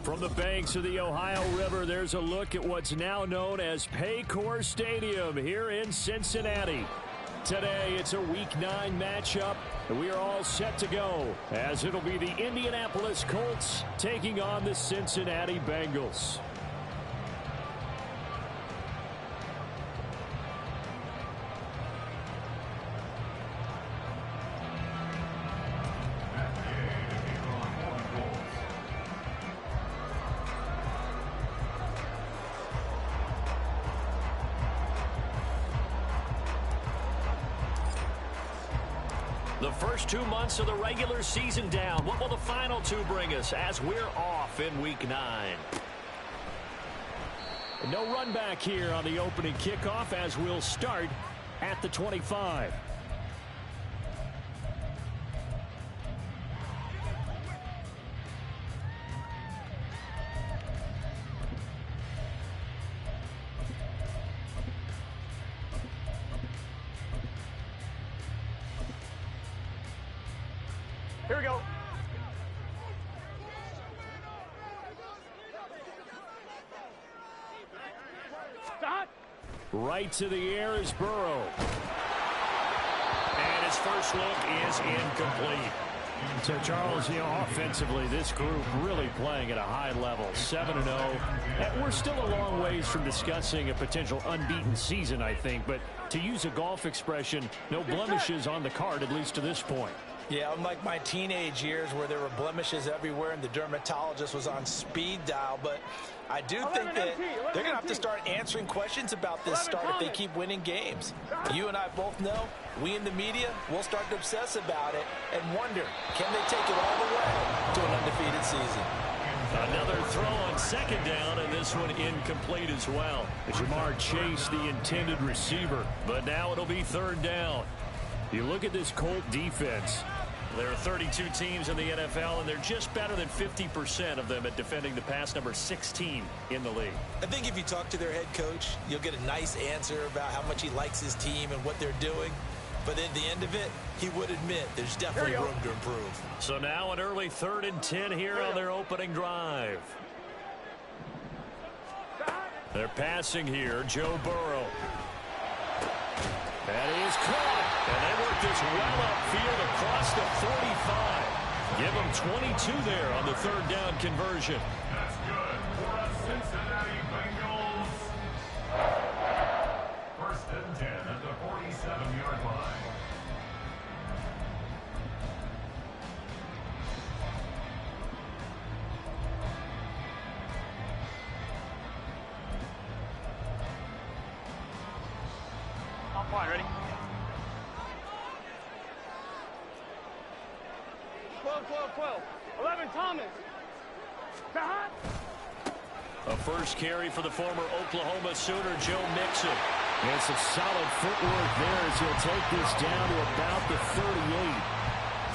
From the banks of the Ohio River, there's a look at what's now known as Paycor Stadium here in Cincinnati. Today, it's a Week 9 matchup, and we are all set to go, as it'll be the Indianapolis Colts taking on the Cincinnati Bengals. The first 2 months of the regular season down. What will the final 2 bring us as we're off in Week 9? No run back here on the opening kickoff as we'll start at the 25. Here we go. Stop. Right to the air is Burrow. And his first look is incomplete. So, Charles, offensively, this group really playing at a high level, 7-0. And we're still a long ways from discussing a potential unbeaten season, I think. But to use a golf expression, no blemishes on the card, at least to this point. Yeah, unlike my teenage years where there were blemishes everywhere and the dermatologist was on speed dial. But I do think that they're going to have to start answering questions about this start if they keep winning games. You and I both know, we in the media, will start to obsess about it and wonder, can they take it all the way to an undefeated season? Another throw on second down, and this one incomplete as well. Jamar Chase, the intended receiver, but now it'll be third down. You look at this Colt defense. There are 32 teams in the NFL, and they're just better than 50% of them at defending the pass, number 16 in the league. I think if you talk to their head coach, you'll get a nice answer about how much he likes his team and what they're doing. But at the end of it, he would admit there's definitely room to improve. So now an early 3rd and 10 here on their opening drive. They're passing here, Joe Burrow. That is caught. And they work this well upfield across the 45. Give them 22 there on the 3rd down conversion. That's good for the Cincinnati Bengals. 1st and 10 at the 47-yard line. I'm fine, ready? 12. 11, Thomas. Stop. A first carry for the former Oklahoma Sooner, Joe Mixon. And some solid footwork there as he'll take this down to about the 38.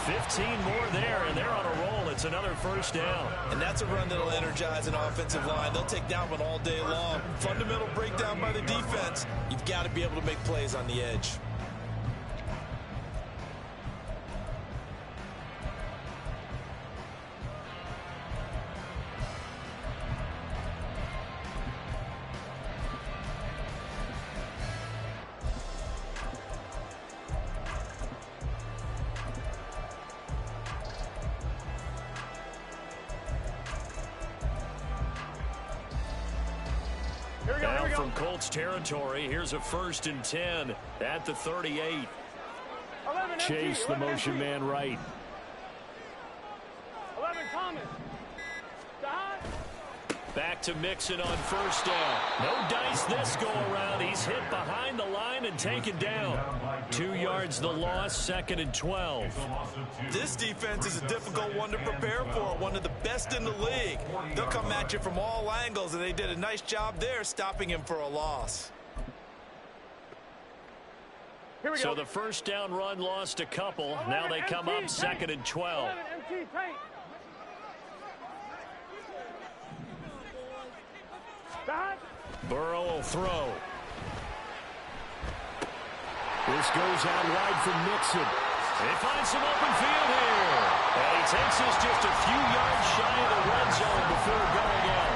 15 more there, and they're on a roll. It's another first down. And that's a run that'll energize an offensive line. They'll take that one all day long. Fundamental breakdown by the defense. You've got to be able to make plays on the edge. Now from Colts territory, here's a 1st and 10 at the 38. Chase, the motion man right. 11, Thomas. Stop. Back to Mixon on first down. No dice this go around. He's hit behind the line and taken down. 2 yards the loss, 2nd and 12. This defense is a difficult one to prepare for, one of the best in the league. They'll come at you from all angles, and they did a nice job there stopping him for a loss. So the first down run lost a couple. Now they come up 2nd and 12. Burrow will throw. This goes out wide for Mixon. They find some open field here. And he Takes us just a few yards shy of the red zone before going out.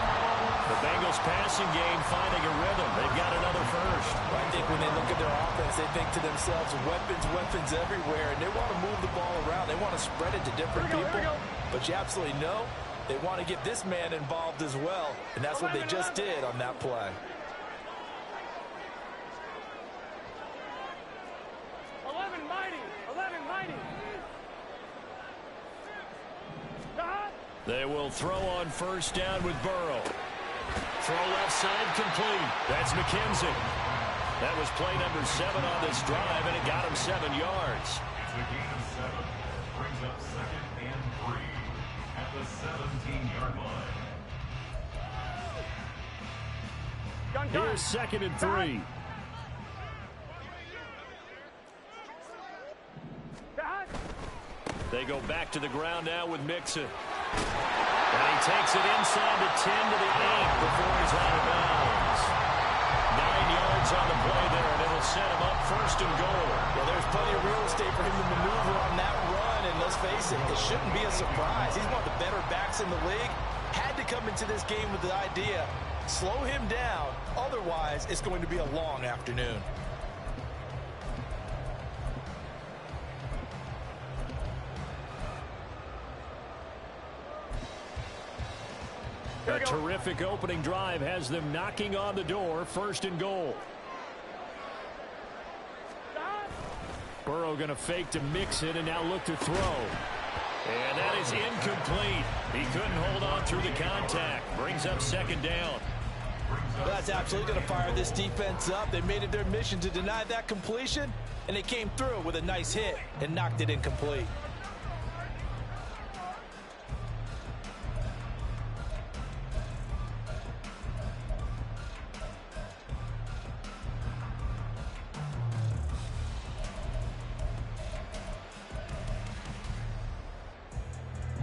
The Bengals passing game finding a rhythm. They've got another first. I think when they look at their offense, they think to themselves, weapons, weapons everywhere, and they want to move the ball around. They want to spread it to different people. But you absolutely know they want to get this man involved as well, and that's what they just did on that play. 11 mighty. 11 mighty. They will throw on first down with Burrow. Throw left side complete. That's McKenzie. That was play number 7 on this drive, and it got him 7 yards. It's a gain of 7. Brings up 2nd and 3 at the 17-yard line. Here's 2nd and 3. They go back to the ground now with Mixon. And he takes it inside the 10 to the 8 before he's out of bounds. 9 yards on the play there, and it'll set him up 1st and goal. Well, there's plenty of real estate for him to maneuver on that run, and let's face it, it shouldn't be a surprise. He's one of the better backs in the league. Had to come into this game with the idea, slow him down, otherwise it's going to be a long afternoon. A terrific opening drive has them knocking on the door. 1st and goal. Burrow going to fake to mix it and now look to throw. And that is incomplete. He couldn't hold on through the contact. Brings up 2nd down. Well, that's absolutely going to fire this defense up. They made it their mission to deny that completion, and they came through with a nice hit and knocked it incomplete.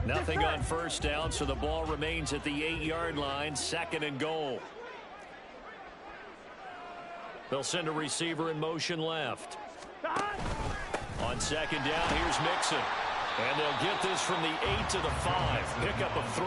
Nothing on first down, so the ball remains at the 8-yard line. 2nd and goal. They'll send a receiver in motion left. On 2nd down, here's Mixon. And they'll get this from the 8 to the 5. Pickup of 3.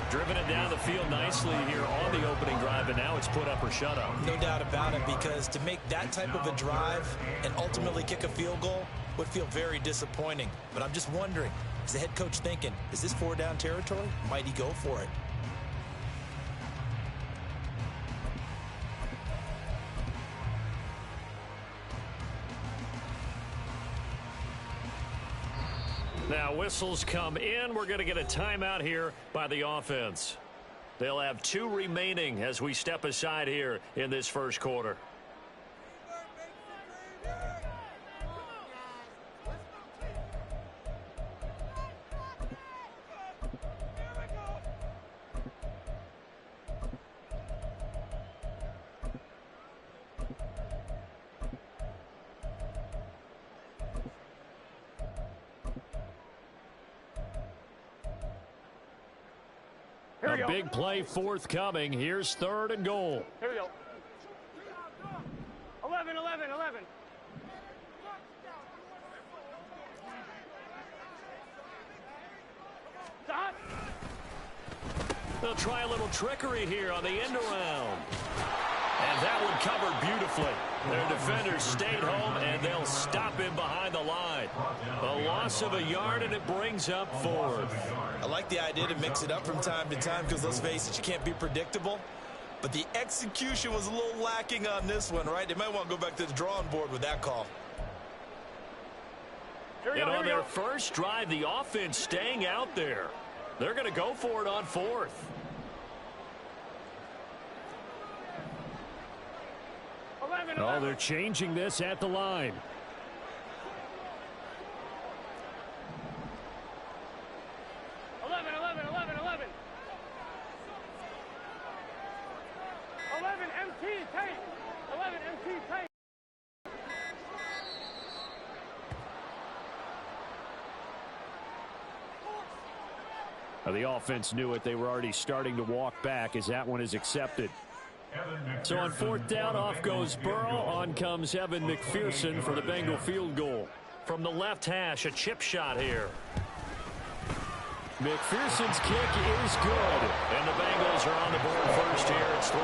Driven it down the field nicely here on the opening drive, and now it's put up or shut up. No doubt about it, because to make that type of a drive and ultimately kick a field goal would feel very disappointing. But I'm just wondering, is the head coach thinking, is this 4-down territory? Might he go for it? Now whistles come in. We're going to get a timeout here by the offense. They'll have 2 remaining as we step aside here in this first quarter. A big play forthcoming. Here's 3rd and goal. Here we go. 11, 11, 11. Stop. They'll try a little trickery here on the end around. And that one covered beautifully. Their defenders stayed home, and they'll stop him behind the line. A loss of a yard, and it brings up 4th. I like the idea to mix it up from time to time, because let's face it, you can't be predictable. But the execution was a little lacking on this one, right? They might want to go back to the drawing board with that call. And on their first drive, the offense staying out there. They're going to go for it on 4th. Oh, they're changing this at the line. The offense knew it. They were already starting to walk back as that one is accepted. So on 4th down, off goes Burrow. On comes Evan McPherson for the Bengal field goal. From the left hash, a chip shot here. McPherson's kick is good. And the Bengals are on the board first here. It's 3-0.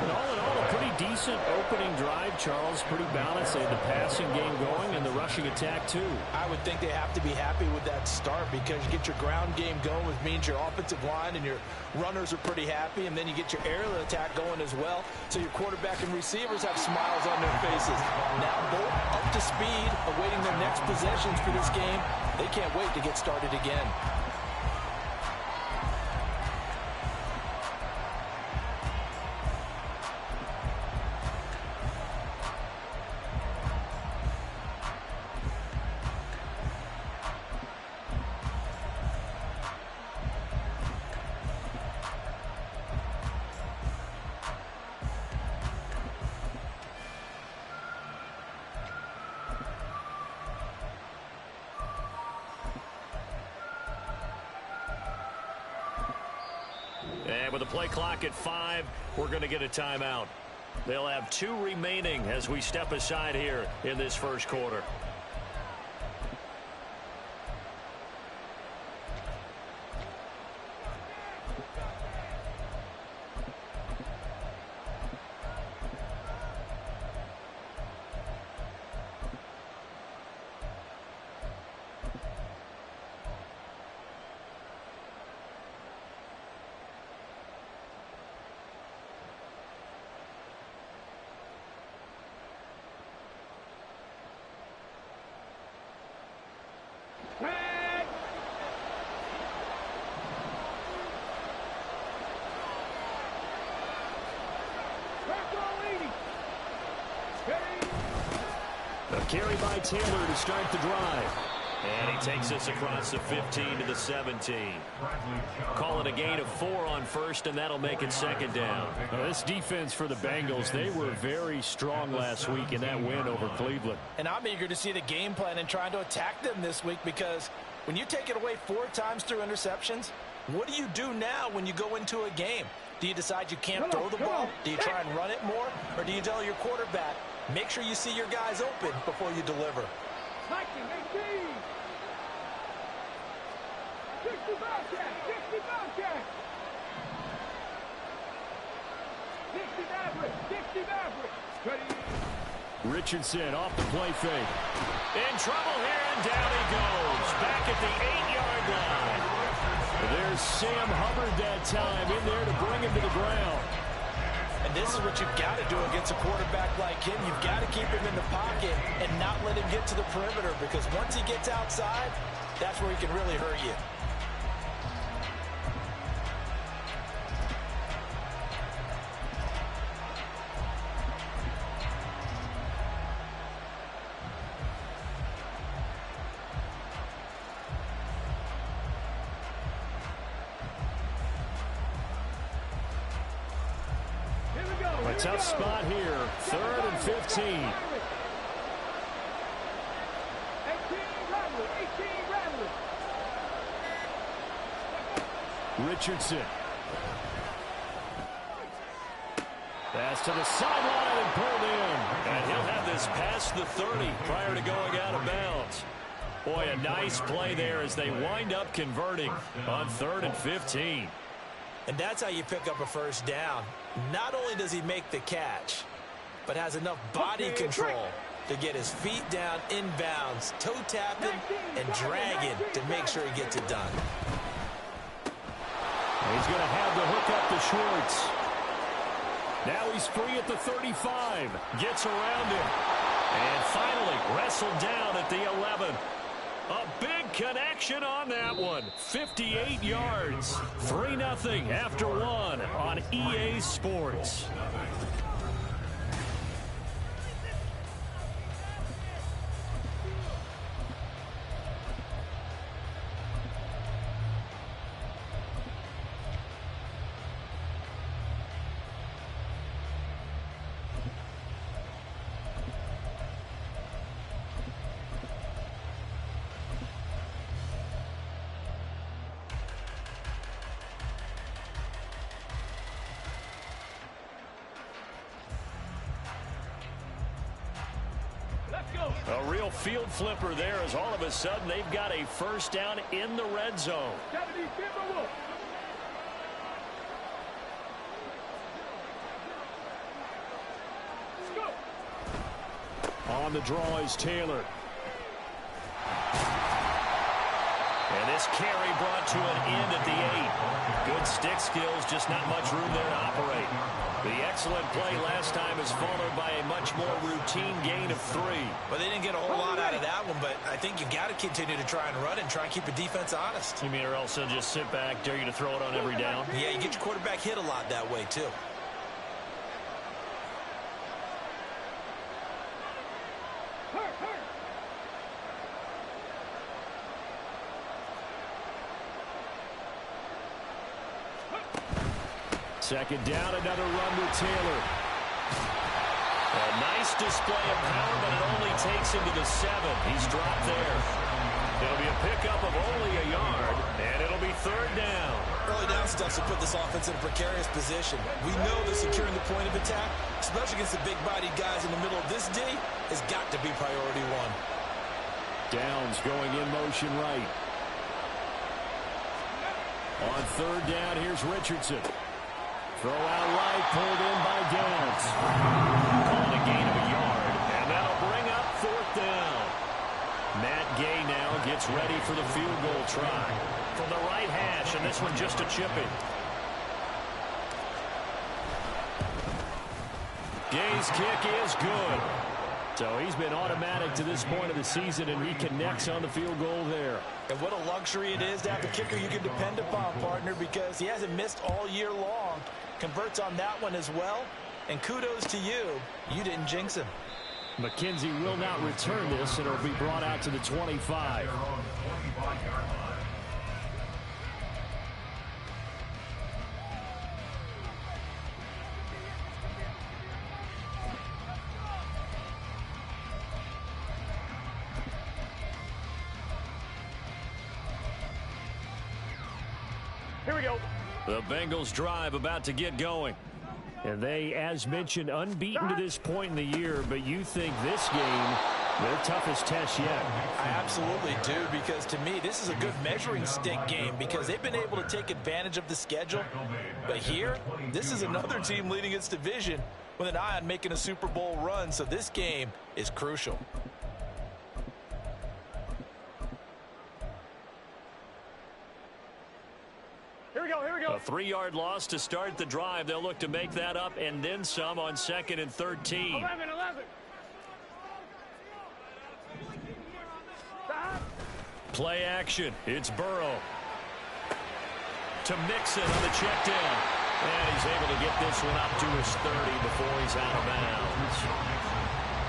And all in all, a pretty decent opening drive, Charles. Pretty balanced. They had the passing game going and the rushing attack, too. I would think they have to be happy with that start because you get your ground game going, which means your offensive line and your runners are pretty happy, and then you get your aerial attack going as well. So your quarterback and receivers have smiles on their faces. Now both up to speed, awaiting their next possessions for this game. They can't wait to get started again. And with the play clock at 5, we're going to get a timeout. They'll have 2 remaining as we step aside here in this first quarter. A carry by Taylor to start the drive. And he takes us across the 15 to the 17. Call it a gain of 4 on first, and that'll make it second down. This defense for the Bengals, they were very strong last week in that win over Cleveland. And I'm eager to see the game plan and trying to attack them this week, because when you take it away 4 times through interceptions, what do you do now when you go into a game? Do you decide you can't throw the ball? Do you try and run it more? Or do you tell your quarterback, make sure you see your guys open before you deliver? 60 Bobcat! 60 Bobcat! 60 Maverick! 60 Maverick! Ready? Richardson off the play fake. In trouble here, and down he goes. Back at the 8-yard line. There's Sam Hubbard that time in there to bring him to the ground. And this is what you've got to do against a quarterback like him. You've got to keep him in the pocket and not let him get to the perimeter, because once he gets outside, that's where he can really hurt you. A tough spot here. 3rd and 15. Richardson. Pass to the sideline and pulled in. And he'll have this past the 30 prior to going out of bounds. Boy, a nice play there as they wind up converting on 3rd and 15. And that's how you pick up a first down. Not only does he make the catch, but has enough body control to get his feet down inbounds, toe tapping and dragging to make sure he gets it done. He's going to have to hook up to Schwartz. Now he's free at the 35. Gets around him. And finally wrestled down at the 11. A big connection on that one. 58 yards. 3-0 after 1 on EA Sports. A real field flipper there as all of a sudden they've got a first down in the red zone. On the draw is Taylor. And this carry brought to an end at the 8. Good stick skills, just not much room there to operate. The excellent play last time is followed by a much more routine gain of 3. Well, they didn't get a whole lot out of that one, but I think you've got to continue to try and run and try and keep the defense honest. You mean or else they'll just sit back, dare you to throw it on every down? Yeah, you get your quarterback hit a lot that way, too. Second down, another run with Taylor. A nice display of power, but it only takes him to the 7. He's dropped there. It'll be a pickup of only a yard, and it'll be third down. Early down stuff to put this offense in a precarious position. We know that securing the point of attack, especially against the big-bodied guys in the middle of this D, has got to be priority 1. Downs going in motion right. On third down, here's Richardson. Throw out right, pulled in by Downs. Calling a gain of a yard, and that'll bring up fourth down. Matt Gay now gets ready for the field goal try. From the right hash, and this one just a chipping. Gay's kick is good. So he's been automatic to this point of the season, and he connects on the field goal there. And what a luxury it is to have a kicker you can depend upon, partner, because he hasn't missed all year long. Converts on that one as well. And kudos to you. You didn't jinx him. McKenzie will not return this, and it'll be brought out to the 25. Here we go. The Bengals drive about to get going. And they, as mentioned, unbeaten to this point in the year, but you think this game, their toughest test yet. I absolutely do, because to me, this is a good measuring stick game because they've been able to take advantage of the schedule. But here, this is another team leading its division with an eye on making a Super Bowl run, so this game is crucial. A 3-yard loss to start the drive. They'll look to make that up and then some on 2nd and 13. 11. Play action. It's Burrow. To Mixon on the check down. And he's able to get this one up to his 30 before he's out of bounds.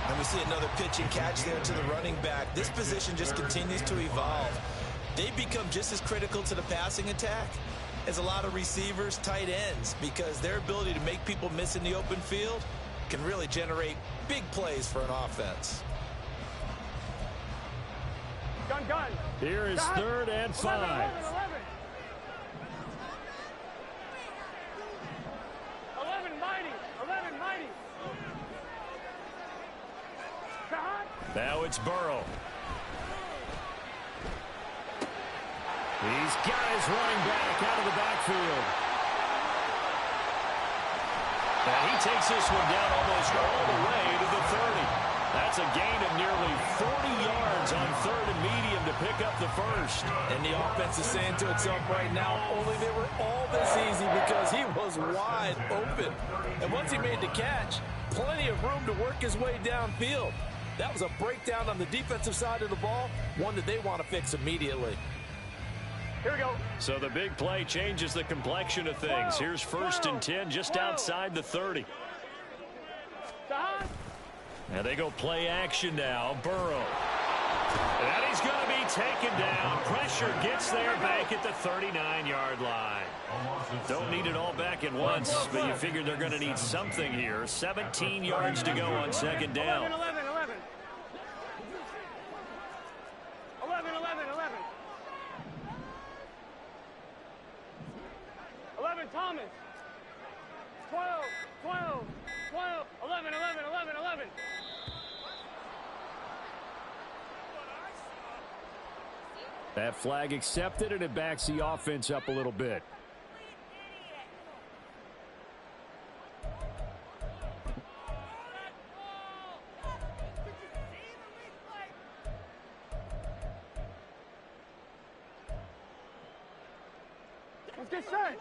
And we see another pitch and catch there to the running back. This position just continues to evolve. They become just as critical to the passing attack as a lot of receivers, tight ends, because their ability to make people miss in the open field can really generate big plays for an offense. Gun. Here is 3rd and 5. 11, mighty. Now it's Burrow. He's got his running back out of the backfield. And he takes this one down almost all the way to the 30. That's a gain of nearly 40 yards on 3rd and medium to pick up the first. And the offense is saying to itself right now, only they were all this easy because he was wide open. And once he made the catch, plenty of room to work his way downfield. That was a breakdown on the defensive side of the ball, one that they want to fix immediately. Here we go. So the big play changes the complexion of things. Here's 1st and 10 just outside the 30. And they go play action now. Burrow. And he's going to be taken down. Pressure gets there back at the 39-yard line. Don't need it all back at once, but you figure they're going to need something here. 17 yards to go on 2nd down. 11. Thomas. 12. 11. That flag accepted, and it backs the offense up a little bit. Let's get set.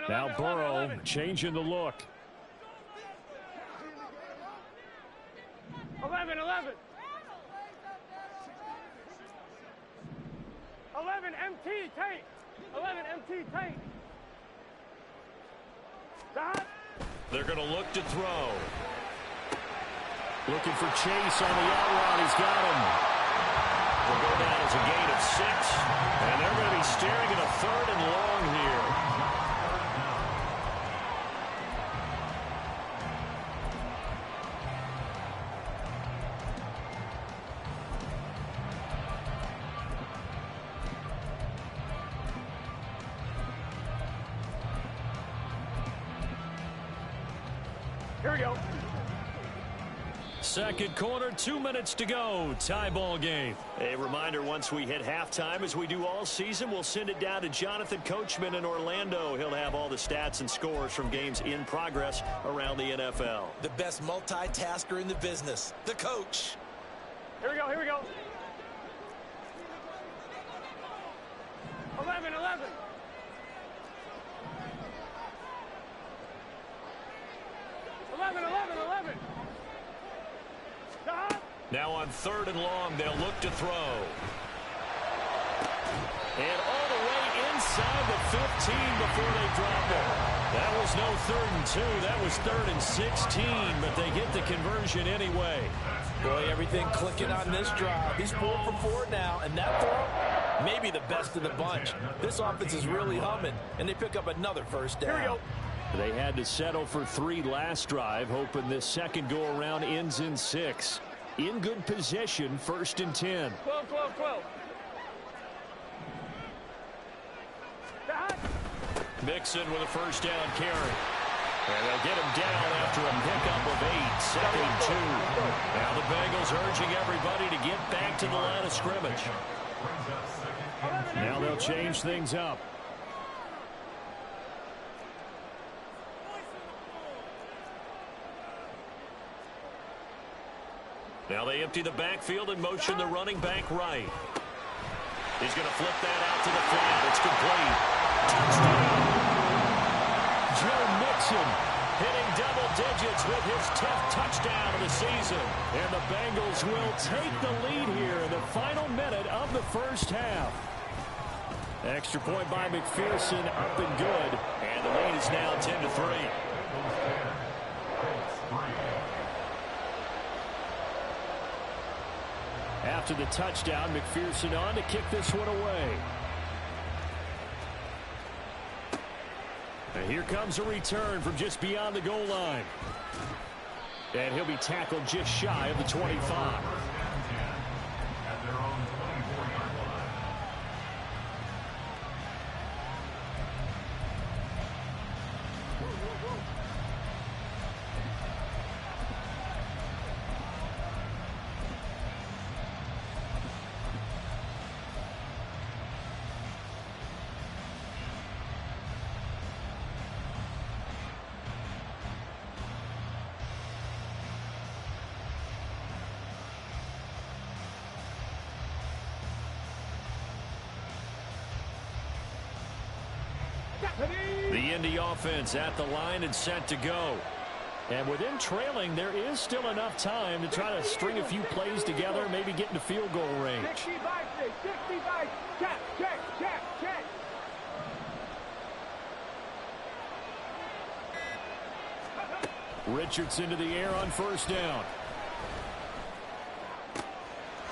Now Burrow changing the look. 11. 11 MT tank. 11 MT tank. They're going to look to throw. Looking for Chase on the out route. He's got him. Will go down as a gain of 6. And they're going to be staring at a 3rd and long here. Here we go. Second quarter, 2 minutes to go. Tie ball game. A reminder, once we hit halftime, as we do all season, we'll send it down to Jonathan Coachman in Orlando. He'll have all the stats and scores from games in progress around the NFL. The best multitasker in the business, the coach. Here we go. Here we go. 11. 11. Now on 3rd and long, they'll look to throw. And all the way inside the 15 before they drop it. That was no 3rd and 2. That was 3rd and 16, but they get the conversion anyway. Boy, everything clicking on this drive. He's 4 for 4 now, and that throw, maybe the best of the bunch. This offense is really humming, and they pick up another first down. Here we go. They had to settle for 3 last drive, hoping this second go-around ends in 6. In good position, 1st and 10. 12. Mixon with a first down carry. And they'll get him down after a pickup of 8, 2nd and 2. Now the Bengals urging everybody to get back to the line of scrimmage. Now they'll change things up. Now they empty the backfield and motion the running back right. He's going to flip that out to the flat. It's complete. Touchdown! Joe Mixon hitting double digits with his 10th touchdown of the season. And the Bengals will take the lead here in the final minute of the first half. Extra point by McPherson, up and good. And the lead is now 10-3. After the touchdown, McPherson on to kick this one away. And here comes a return from just beyond the goal line. And he'll be tackled just shy of the 25. The Indy offense at the line and set to go. And with them trailing, there is still enough time to try to string a few plays together, maybe get into field goal range. 65, check. Richardson to the air on first down.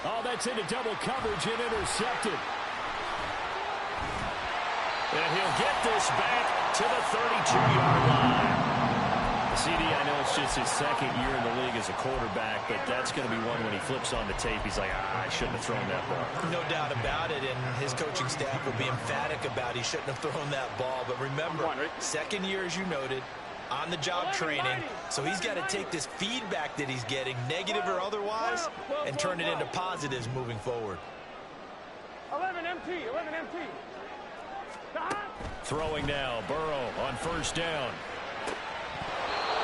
Oh, that's into double coverage and intercepted. And he'll get this back to the 32-yard line. CD, I know it's just his second year in the league as a quarterback, but that's going to be one when he flips on the tape. He's like, I shouldn't have thrown that ball. No doubt about it, and his coaching staff will be emphatic about he shouldn't have thrown that ball. But remember, second year, as you noted, On-the-job training, so he's got to take this feedback that he's getting, negative or otherwise, and turn it into positives moving forward. 11 MT, 11 MT. Throwing now, Burrow on first down.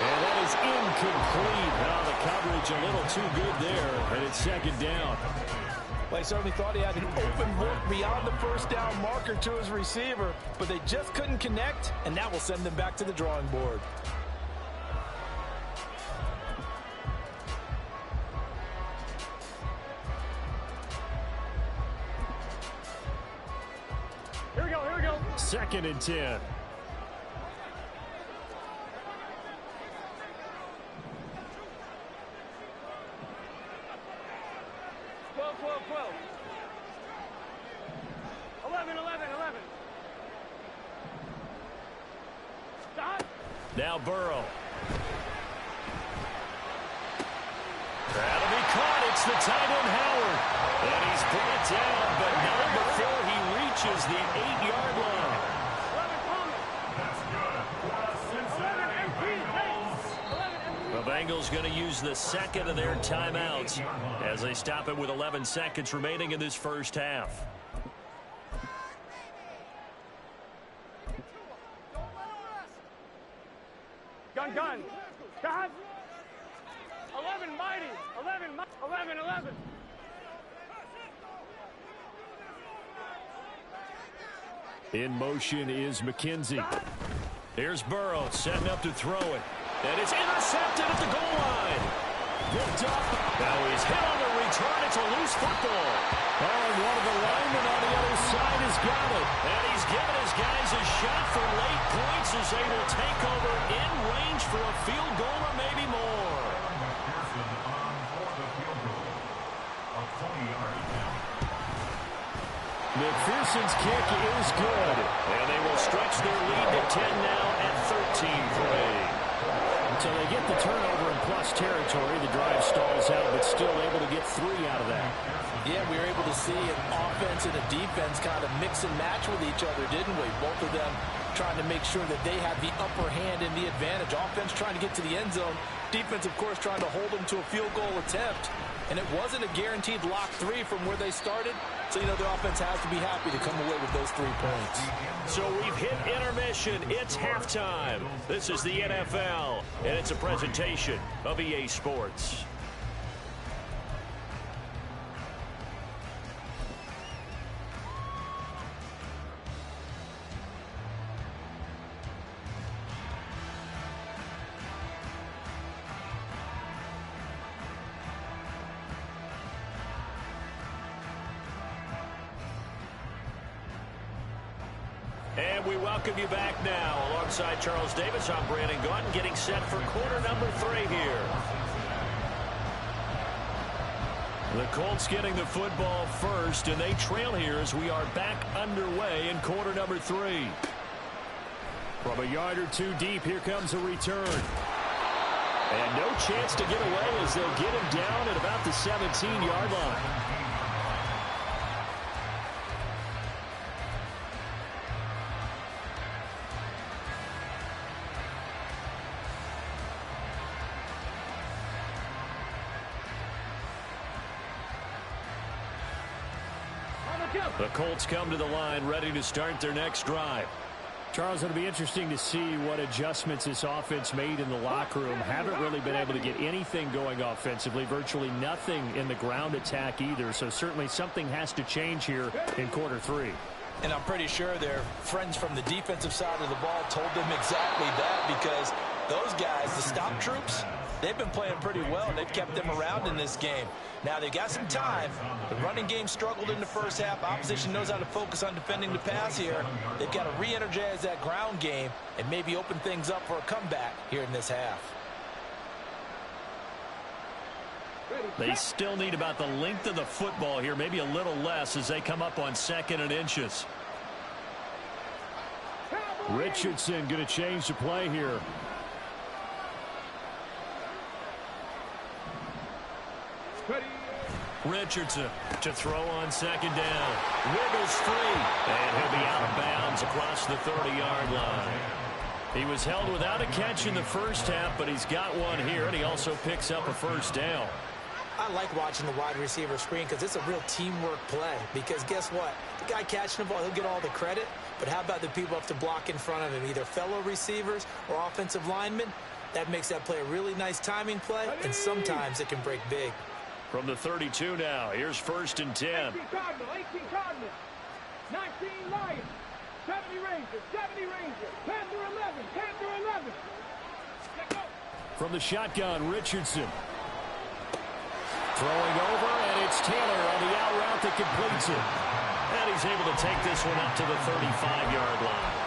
And that is incomplete. Now the coverage a little too good there, and it's second down. Well, he certainly thought he had an open look beyond the first down marker to his receiver, but they just couldn't connect, and that will send them back to the drawing board. Here we go, here we go. Second and 10. 12. 11. Stop. Now Burrow. That'll be caught. It's the tight end Howard. And he's brought down, but not before he reaches the 8-yard line. 11 Thomas. 11 MT. The Bengals going to use the second of their timeouts as they stop it with 11 seconds remaining in this first half. Gun. God. 11 mighty. 11. In motion is McKenzie. Here's Burrow setting up to throw it. And it's intercepted at the goal line. Looked up. Now he's hit on the return. It's a loose football. Oh, and one of the linemen on the other side has got it. And he's given his guys a shot for late points as they will take over in range for a field goal or maybe more. McPherson's kick is good. And they will stretch their lead to 10 now at 13-3. So they get the turnover in plus territory. The drive stalls out, but still able to get 3 out of that. Yeah, we were able to see an offense and a defense kind of mix and match with each other, didn't we? Both of them trying to make sure that they have the upper hand and the advantage. Offense trying to get to the end zone. Defense, of course, trying to hold them to a field goal attempt. And it wasn't a guaranteed lock 3 from where they started. So, you know, the offense has to be happy to come away with those 3 points. So we've hit intermission. It's halftime. This is the NFL, and it's a presentation of EA Sports. And we welcome you back now. Alongside Charles Davis, I'm Brandon Gaudin, getting set for quarter number 3 here. The Colts getting the football first, and they trail here as we are back underway in quarter number 3. From a yard or 2 deep, here comes a return. And no chance to get away as they'll get him down at about the 17-yard line. The Colts come to the line ready to start their next drive. Charles, it'll be interesting to see what adjustments this offense made in the locker room. Haven't really been able to get anything going offensively, virtually nothing in the ground attack either. So certainly something has to change here in quarter 3. And I'm pretty sure their friends from the defensive side of the ball told them exactly that, because those guys, the stop troops, they've been playing pretty well, and they've kept them around in this game. Now, they've got some time. The running game struggled in the first half. Opposition knows how to focus on defending the pass here. They've got to re-energize that ground game and maybe open things up for a comeback here in this half. They still need about the length of the football here, maybe a little less as they come up on 2nd and inches. Richardson going to change the play here. Richardson to throw on 2nd down. Wiggles free, and he'll be out of bounds across the 30-yard line. He was held without a catch in the first half, but he's got one here, and he also picks up a first down. I like watching the wide receiver screen because it's a real teamwork play. Because guess what? The guy catching the ball, he'll get all the credit. But how about the people up to block in front of him, either fellow receivers or offensive linemen? That makes that play a really nice timing play, and sometimes it can break big. From the 32 now, here's 1st and 10. 18 Cardinals, 19 Lions, 70 Rangers, 10-11, 10-11. From the shotgun, Richardson. Throwing over, and it's Taylor on the out route that completes it. And he's able to take this one up to the 35-yard line.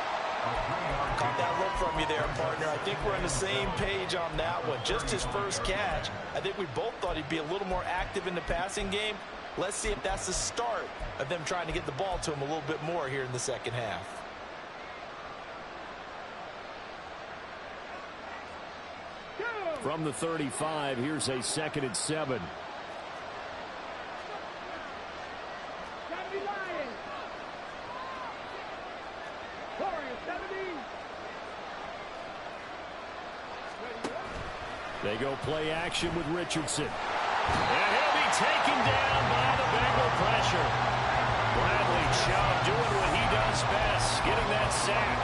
Caught that look from you there, partner. I think we're on the same page on that one. Just his first catch. I think we both thought he'd be a little more active in the passing game. Let's see if that's the start of them trying to get the ball to him a little bit more here in the second half. From the 35, here's a 2nd and 7. They go play action with Richardson. And he'll be taken down by the Bengal pressure. Bradley Chubb doing what he does best, getting that sack.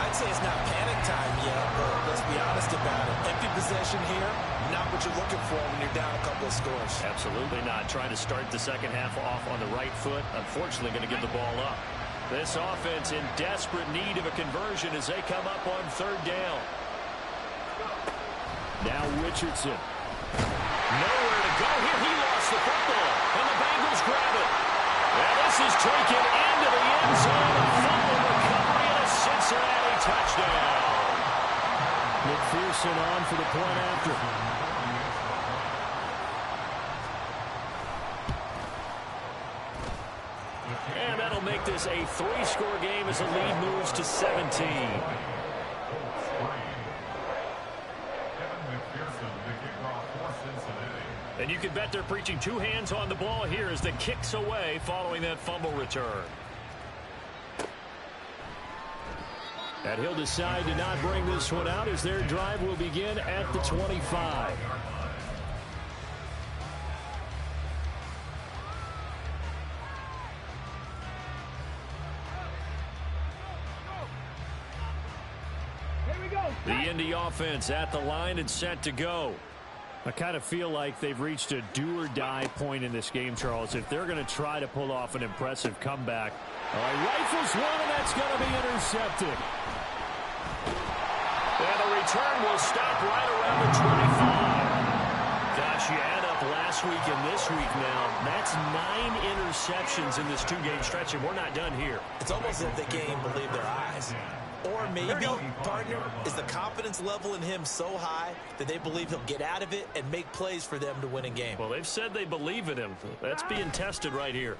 I'd say it's not panic time yet, but let's be honest about it. Empty possession here, not what you're looking for when you're down a couple of scores. Absolutely not. Trying to start the second half off on the right foot. Unfortunately, going to give the ball up. This offense in desperate need of a conversion as they come up on 3rd down. Now Richardson. Nowhere to go here. He lost the football, and the Bengals grab it. And this is taken into the end zone. A fumble recovery and a Cincinnati touchdown. McPherson on for the point after. And that'll make this a 3-score game as the lead moves to 17. And you can bet they're preaching 2 hands on the ball here as the kick's away following that fumble return. And he'll decide to not bring this one out as their drive will begin at the 25. The Indy offense at the line and set to go. I kind of feel like they've reached a do-or-die point in this game, Charles. If they're going to try to pull off an impressive comeback. All right, rifles one, and that's going to be intercepted. And the return will stop right around the 25. Gosh, you add up last week and this week now. That's 9 interceptions in this 2-game stretch, and we're not done here. It's almost as if the game believed their eyes. Or maybe, partner, is the confidence level in him so high that they believe he'll get out of it and make plays for them to win a game. Well, they've said they believe in him. That's being tested right here.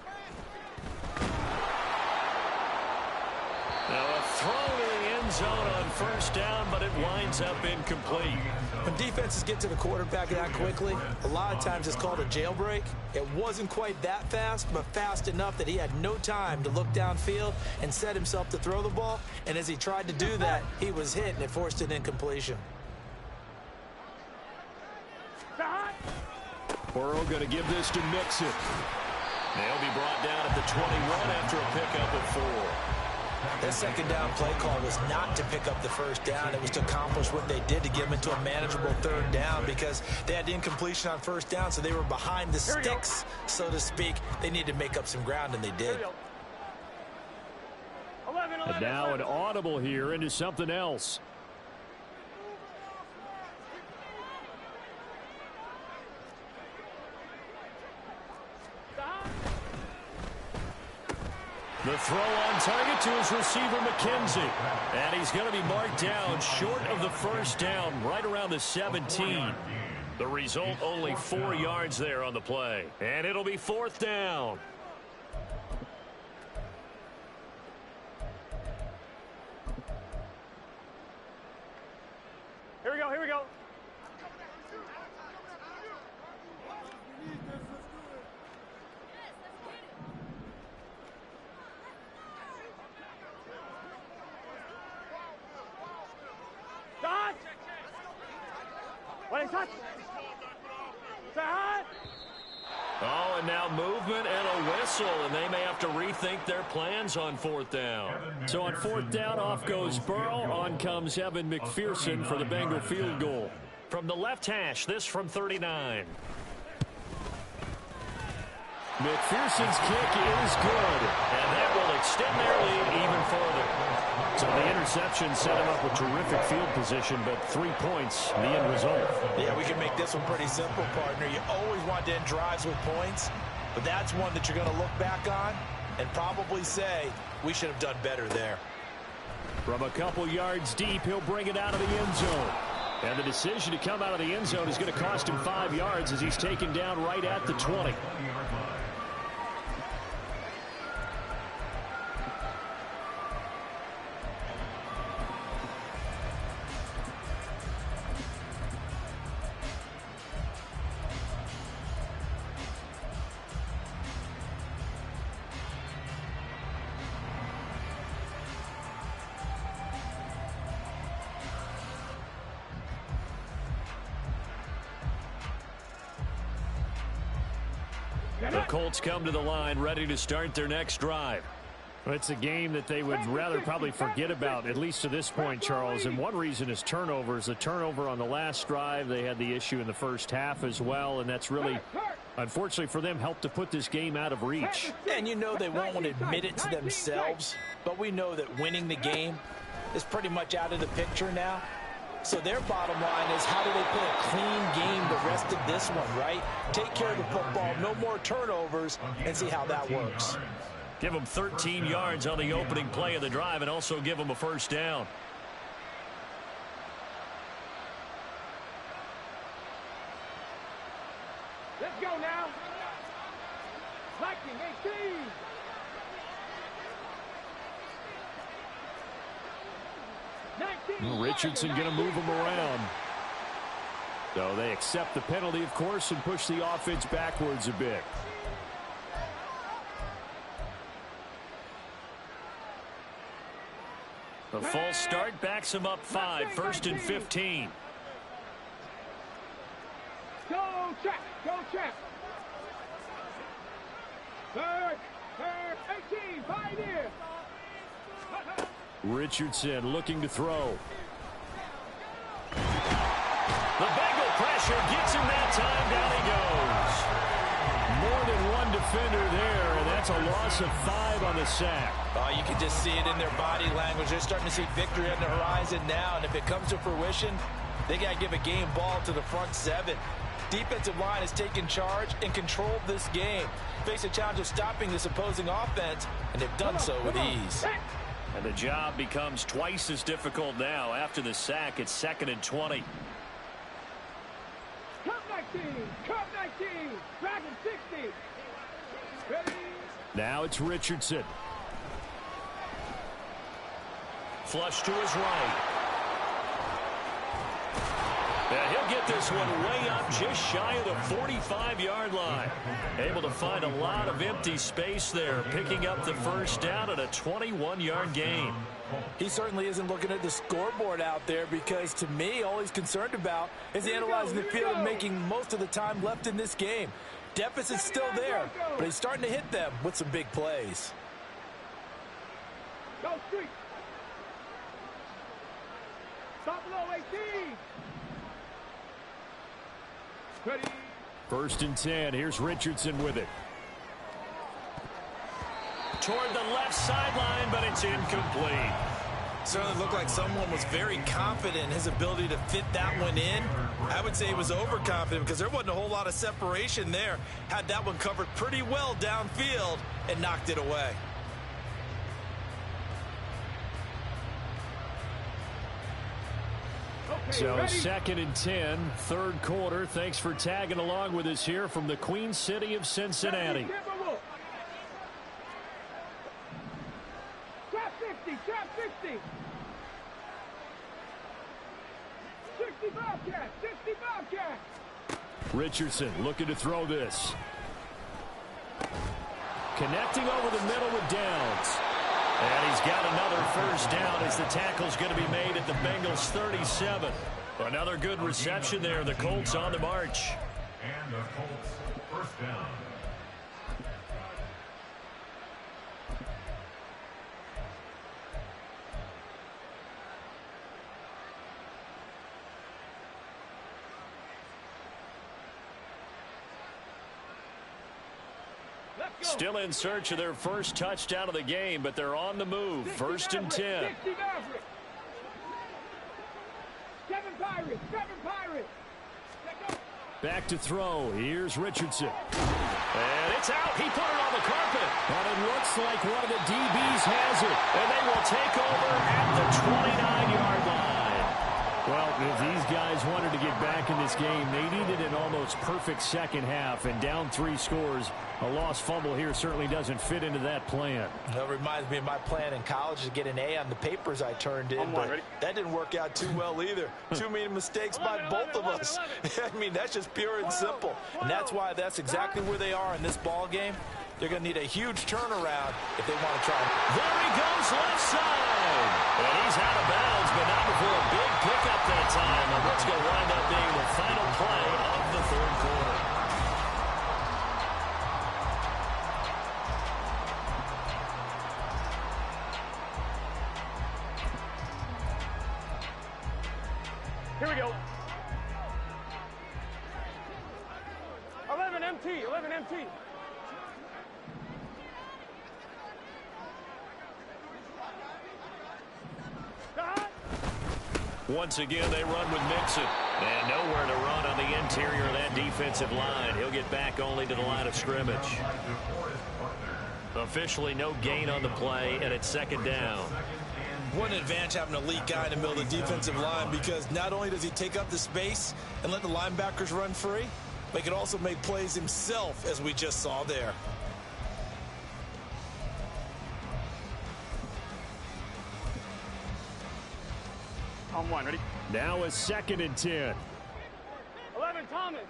Now a throw to the end zone on 1st down, but it winds up incomplete. When defenses get to the quarterback that quickly, a lot of times it's called a jailbreak. It wasn't quite that fast, but fast enough that he had no time to look downfield and set himself to throw the ball. And as he tried to do that, he was hit, and it forced an incompletion. Burrow going to give this to Mixon. They'll be brought down at the 21 after a pickup of 4. That 2nd down play call was not to pick up the 1st down. It was to accomplish what they did to get them into a manageable 3rd down because they had incompletion on 1st down, so they were behind the sticks, so to speak. They needed to make up some ground, and they did. And now an audible here into something else. The throw on target to his receiver, McKenzie. And he's going to be marked down short of the 1st down, right around the 17. The result, only 4 yards there on the play. And it'll be 4th down. Here we go. Oh, and now movement and a whistle, and they may have to rethink their plans on fourth down. So on fourth down, off goes Burrow. On comes Evan McPherson for the Bengal field goal. From the left hash, this from 39. McPherson's kick is good, and that will extend their lead even further. So the interception set him up with terrific field position, but 3 points, the end result. Yeah, we can make this one pretty simple, partner. You always want to end drives with points, but that's one that you're going to look back on and probably say, we should have done better there. From a couple yards deep, he'll bring it out of the end zone. And the decision to come out of the end zone is going to cost him 5 yards as he's taken down right at the 20. The Colts come to the line ready to start their next drive. It's a game that they would rather probably forget about, at least to this point, Charles. And one reason is turnovers. The turnover on the last drive, they had the issue in the first half as well. And that's really, unfortunately for them, helped to put this game out of reach. And you know they won't admit it to themselves, but we know that winning the game is pretty much out of the picture now. So their bottom line is, how do they play a clean game the rest of this one, right? Take care of the football, no more turnovers, and see how that works. Give them 13 yards on the opening play of the drive and also give them a first down. Let's go now. Liking 18. Richardson going to move him around. So they accept the penalty, of course, and push the offense backwards a bit. The false start backs him up 5, 1st and 15. Go, check, go, check. Third, 18, Pioneer. Richardson looking to throw. The Bengal pressure gets him that time. Down he goes. More than one defender there, and that's a loss of 5 on the sack. Oh, you can just see it in their body language. They're starting to see victory on the horizon now, and if it comes to fruition, they got to give a game ball to the front 7. Defensive line has taken charge and controlled this game. Face a challenge of stopping this opposing offense, and they've done so with ease. And the job becomes twice as difficult now. After the sack, it's 2nd and 20. Cup 19, Cup 19, Dragon 60. Ready? Now it's Richardson. Flush to his right. And he'll get this one way up just shy of the 45-yard line. Able to find a lot of empty space there, picking up the first down at a 21-yard gain. He certainly isn't looking at the scoreboard out there, because to me, all he's concerned about is analyzing the field and making most of the time left in this game. Deficit's still there, but he's starting to hit them with some big plays. Go street. Stop below 18. Ready. 1st and 10. Here's Richardson with it. Toward the left sideline, but it's incomplete. Certainly looked like someone was very confident in his ability to fit that one in. I would say he was overconfident, because there wasn't a whole lot of separation there. Had that one covered pretty well downfield and knocked it away. So 2nd and 10, 3rd quarter. Thanks for tagging along with us here from the Queen City of Cincinnati. Trap 60, trap 60. 60 Bobcat, 60 Bobcat. Richardson looking to throw this. Connecting over the middle with Downs. And he's got another first down as the tackle's going to be made at the Bengals 37. Another good reception there. The Colts on the march. And the Colts first down. Still in search of their first touchdown of the game, but they're on the move. First and 10. Back to throw. Here's Richardson. And it's out. He put it on the carpet. And it looks like one of the DBs has it. And they will take over at the 29-yard line. Well, if these guys wanted to get back in this game, they needed an almost perfect second half. And down 3 scores, a lost fumble here certainly doesn't fit into that plan. That reminds me of my plan in college to get an A on the papers I turned in, but that didn't work out too well either. Too many mistakes by both of us. I mean, that's just pure and simple. And that's why that's exactly where they are in this ball game. They're going to need a huge turnaround if they want to try. There he goes, left side. And he's out of bounds, but not before a big pickup that time on what's going to wind up being the final play of the third quarter. Here we go. 11 MT, 11 MT. Once again, they run with Mixon. And nowhere to run on the interior of that defensive line. He'll get back only to the line of scrimmage. Officially no gain on the play, and it's second down. What an advantage having an elite guy in the middle of the defensive line, because not only does he take up the space and let the linebackers run free, but he can also make plays himself, as we just saw there. On 1, ready? Now a second and 10. 11 Thomas.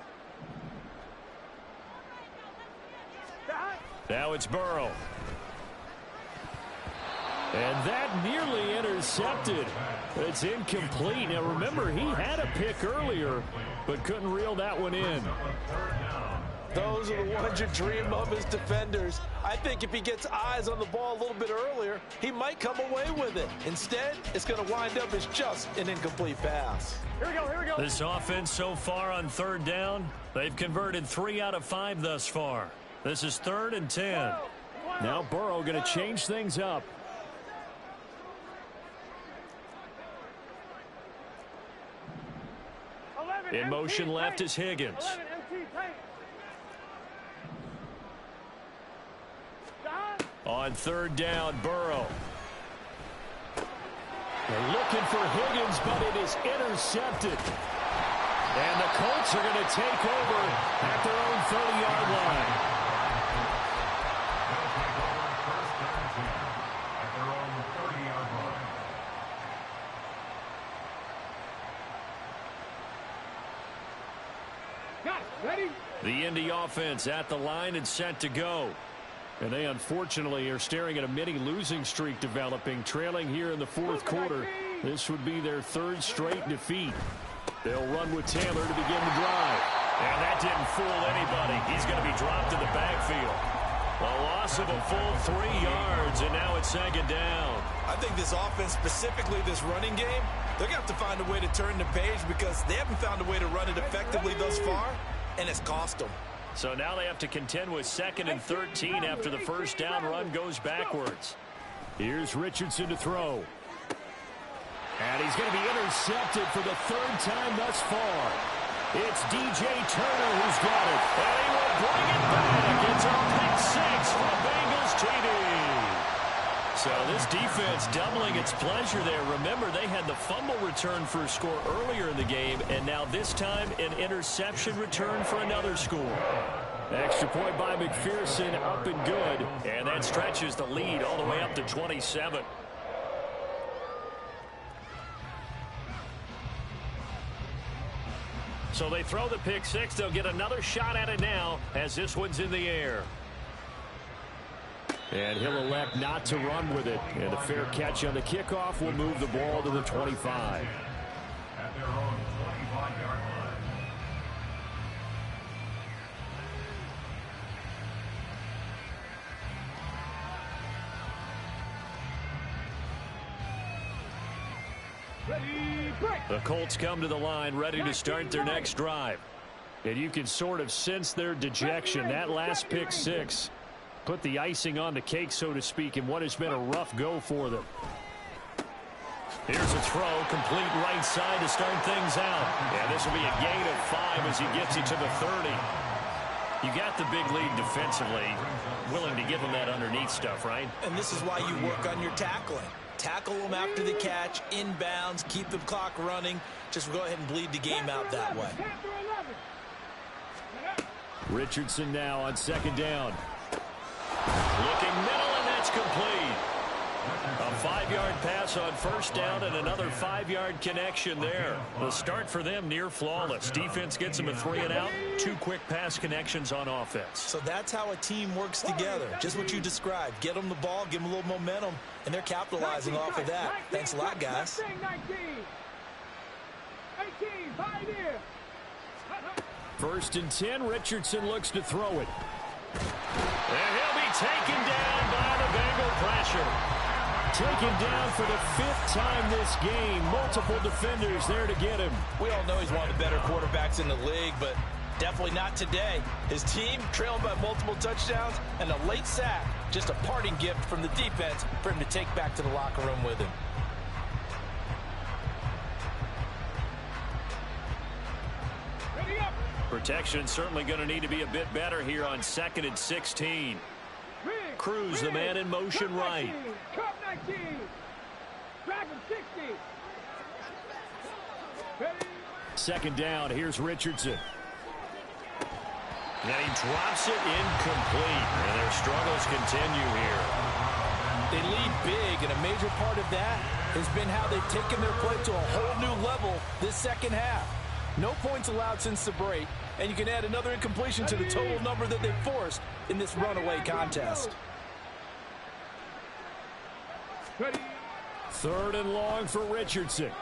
Now it's Burrow. And that nearly intercepted. It's incomplete. Now remember, he had a pick earlier, but couldn't reel that one in. Those are the ones you dream of as defenders. I think if he gets eyes on the ball a little bit earlier, he might come away with it. Instead, it's going to wind up as just an incomplete pass. Here we go, here we go. This offense so far on third down, they've converted 3 out of 5 thus far. This is 3rd and 10. Now Burrow going to change things up. In motion left is Higgins. On third down, Burrow. They're looking for Higgins, but it is intercepted. And the Colts are going to take over at their own 30-yard line. Ready? The Indy offense at the line and set to go. And they unfortunately are staring at a mini losing streak developing, trailing here in the 4th quarter. This would be their 3rd straight defeat. They'll run with Taylor to begin the drive. And that didn't fool anybody. He's going to be dropped in the backfield. A loss of a full 3 yards, and now it's second down. I think this offense, specifically this running game, they're going to have to find a way to turn the page because they haven't found a way to run it effectively thus far, and it's cost them. So now they have to contend with 2nd and 13 after the first down run goes backwards. Here's Richardson to throw. And he's going to be intercepted for the 3rd time thus far. It's DJ Turner who's got it. And he will bring it back. It's a pick 6 for Bengals TD. So this defense doubling its pleasure there. Remember, they had the fumble return for a score earlier in the game, and now this time an interception return for another score. Extra point by McPherson, up and good, and that stretches the lead all the way up to 27. So they throw the pick 6. They'll get another shot at it now as this one's in the air. And he'll elect not to run with it. And a fair catch on the kickoff will move the ball to the 25. At their own The Colts come to the line ready to start their next drive. And you can sort of sense their dejection. That last pick six put the icing on the cake, so to speak, in what has been a rough go for them. Here's a throw, complete right side to start things out. And this will be a gain of 5 as he gets you to the 30. You got the big lead defensively, willing to give them that underneath stuff, right? And this is why you work on your tackling. Tackle them after the catch, inbounds, keep the clock running. Just go ahead and bleed the game out that way. Richardson now on second down. Looking middle, and that's complete. A 5-yard pass on first down and another 5-yard connection there. The start for them near flawless. Defense gets them a 3 and out. 2 quick pass connections on offense. So that's how a team works together. Just what you described. Get them the ball, give them a little momentum, and they're capitalizing off of that. Thanks a lot, guys. 1st and 10. Richardson looks to throw it. And he'll be taken down by the Bengal pressure. Taken down for the 5th time this game. Multiple defenders there to get him. We all know he's one of the better quarterbacks in the league, but definitely not today. His team trailing by multiple touchdowns and a late sack. Just a parting gift from the defense for him to take back to the locker room with him. Protection certainly going to need to be a bit better here on 2nd and 16. Cruz, the man in motion right. Second down, here's Richardson. And he drops it incomplete. And their struggles continue here. They lead big, and a major part of that has been how they've taken their play to a whole new level this second half. No points allowed since the break, and you can add another incompletion to the total number that they've forced in this runaway contest. 3rd and long for Richardson.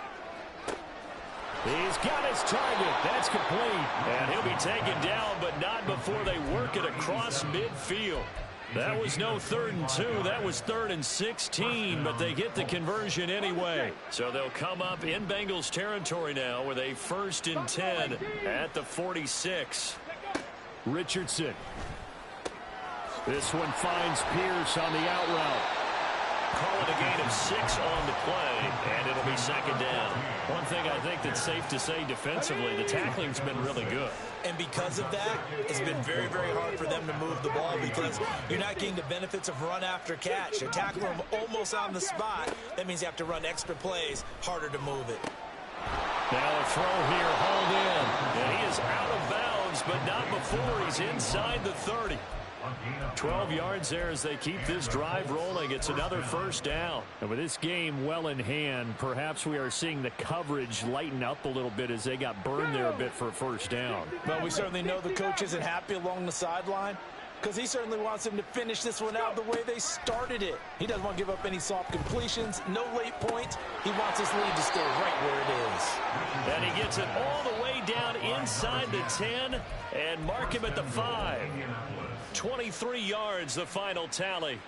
He's got his target. That's complete. And he'll be taken down, but not before they work it across midfield. That was no 3rd and 2. That was 3rd and 16, but they get the conversion anyway. So they'll come up in Bengals territory now with a 1st and 10 at the 46. Richardson. This one finds Pierce on the out route. Call it a gain of 6 on the play, and it'll be 2nd down. One thing I think that's safe to say defensively, the tackling's been really good. And because of that, it's been very, very hard for them to move the ball because you're not getting the benefits of run after catch. You're tackling them almost on the spot. That means you have to run extra plays, harder to move it. Now a throw here, hauled in. And he is out of bounds, but not before he's inside the 30. 12 yards there as they keep this drive rolling. It's another 1st down. And with this game well in hand, perhaps we are seeing the coverage lighten up a little bit as they got burned there a bit for a 1st down. Well, we certainly know the coach isn't happy along the sideline because he certainly wants them to finish this one out the way they started it. He doesn't want to give up any soft completions, no late points. He wants his lead to stay right where it is. And he gets it all the way down inside the 10 and mark him at the 5. 23 yards, the final tally.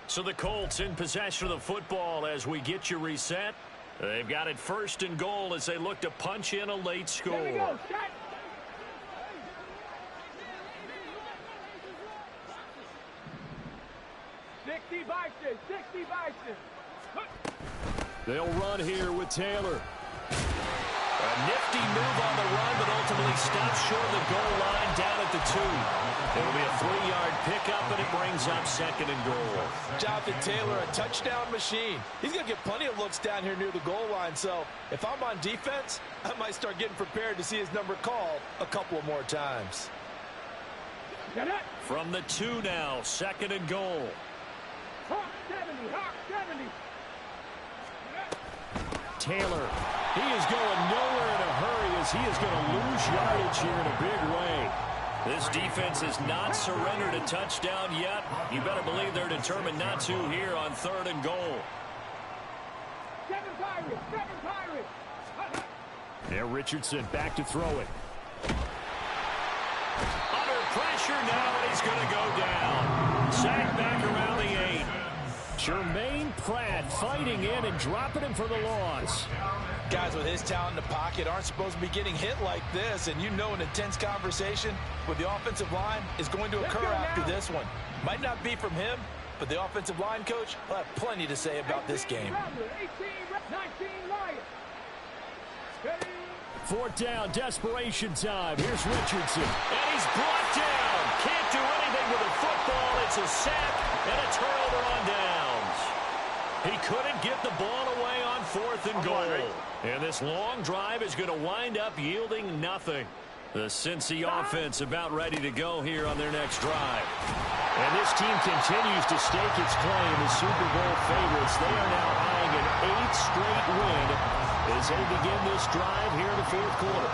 So the Colts in possession of the football as we get you reset. They've got it 1st and goal as they look to punch in a late score. 60 Bison. They'll run here with Taylor. A nifty move on the run, but ultimately stops short of the goal line down at the 2. It'll be a 3-yard pickup, and it brings up 2nd and goal. Jonathan Taylor, a touchdown machine. He's going to get plenty of looks down here near the goal line, so if I'm on defense, I might start getting prepared to see his number called a couple of more times. From the 2 now, 2nd and goal. Hawk 70. Taylor, he is going nowhere in a hurry as he is going to lose yardage here in a big way. This defense has not surrendered a touchdown yet. You better believe they're determined not to here on 3rd and goal. 7 Pirates. And Richardson back to throw it. Under pressure now, and he's going to go down. Sacked back around the 8. Jermaine Pratt fighting in and dropping him for the loss. Guys with his talent in the pocket aren't supposed to be getting hit like this, and you know an intense conversation with the offensive line is going to occur after this one. Might not be from him, but the offensive line coach will have plenty to say about this game. 4th down, desperation time. Here's Richardson. And he's brought down. Can't do anything with the football. It's a sack and a turnover on downs. He couldn't get the ball away on 4th and goal. And this long drive is going to wind up yielding nothing. The Cincy offense about ready to go here on their next drive. And this team continues to stake its claim as Super Bowl favorites. They are now eyeing an 8th straight win as they begin this drive here in the 4th quarter.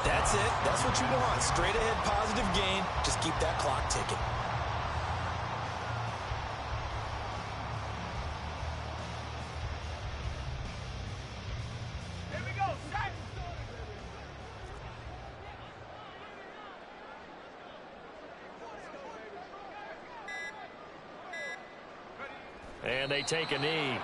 That's it. That's what you want. Straight ahead positive gain. Just keep that clock ticking. Here we go. Sack. And they take a knee.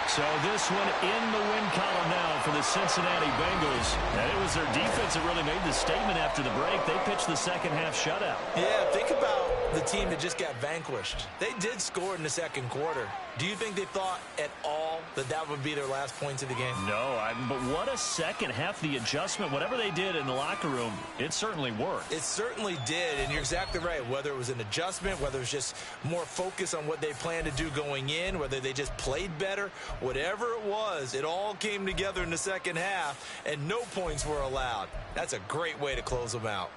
So this one in the win column now for the Cincinnati Bengals. And it was their defense that really made the statement after the break. They pitched the second half shutout. Yeah, think about the team that just got vanquished. They did score in the second quarter. Do you think they thought at all that that would be their last points of the game? No, but what a second half. The adjustment, whatever they did in the locker room, it certainly worked. It certainly did, and you're exactly right. Whether it was an adjustment, whether it was just more focus on what they planned to do going in, whether they just played better, whatever it was, it all came together in the second half, and no points were allowed. That's a great way to close them out.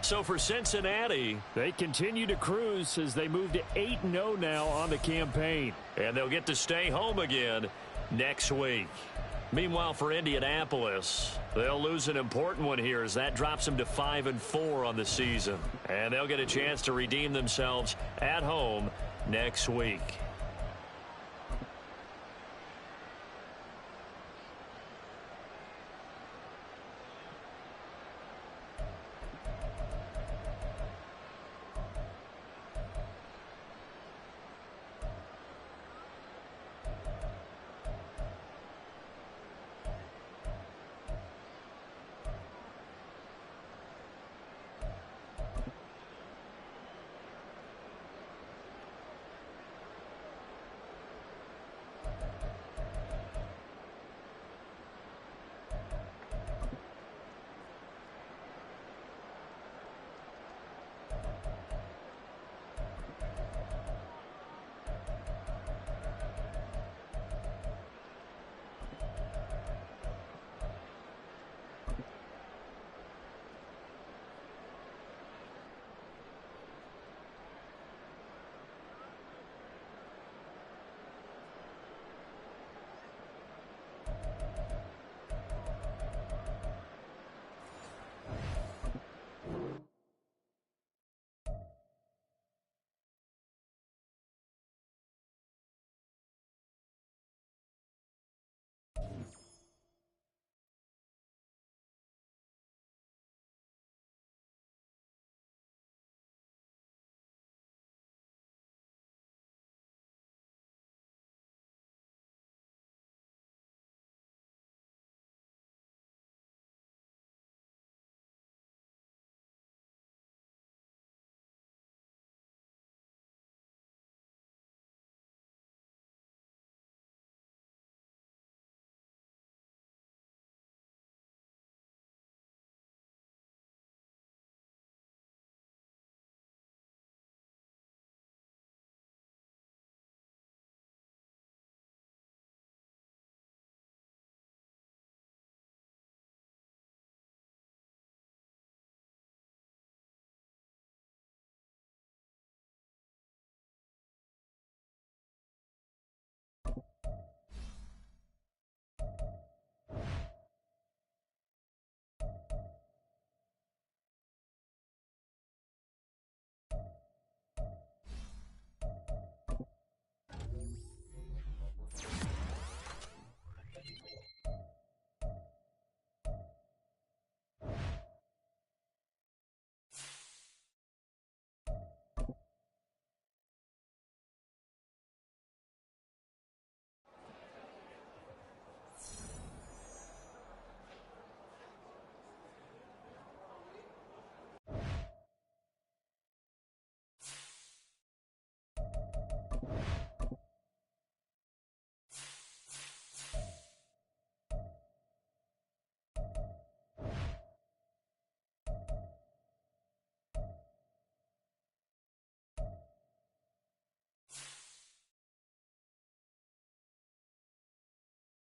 So for Cincinnati, they continue to cruise as they move to 8-0 now on the campaign. And they'll get to stay home again next week. Meanwhile, for Indianapolis, they'll lose an important one here as that drops them to 5-4 on the season. And they'll get a chance to redeem themselves at home next week.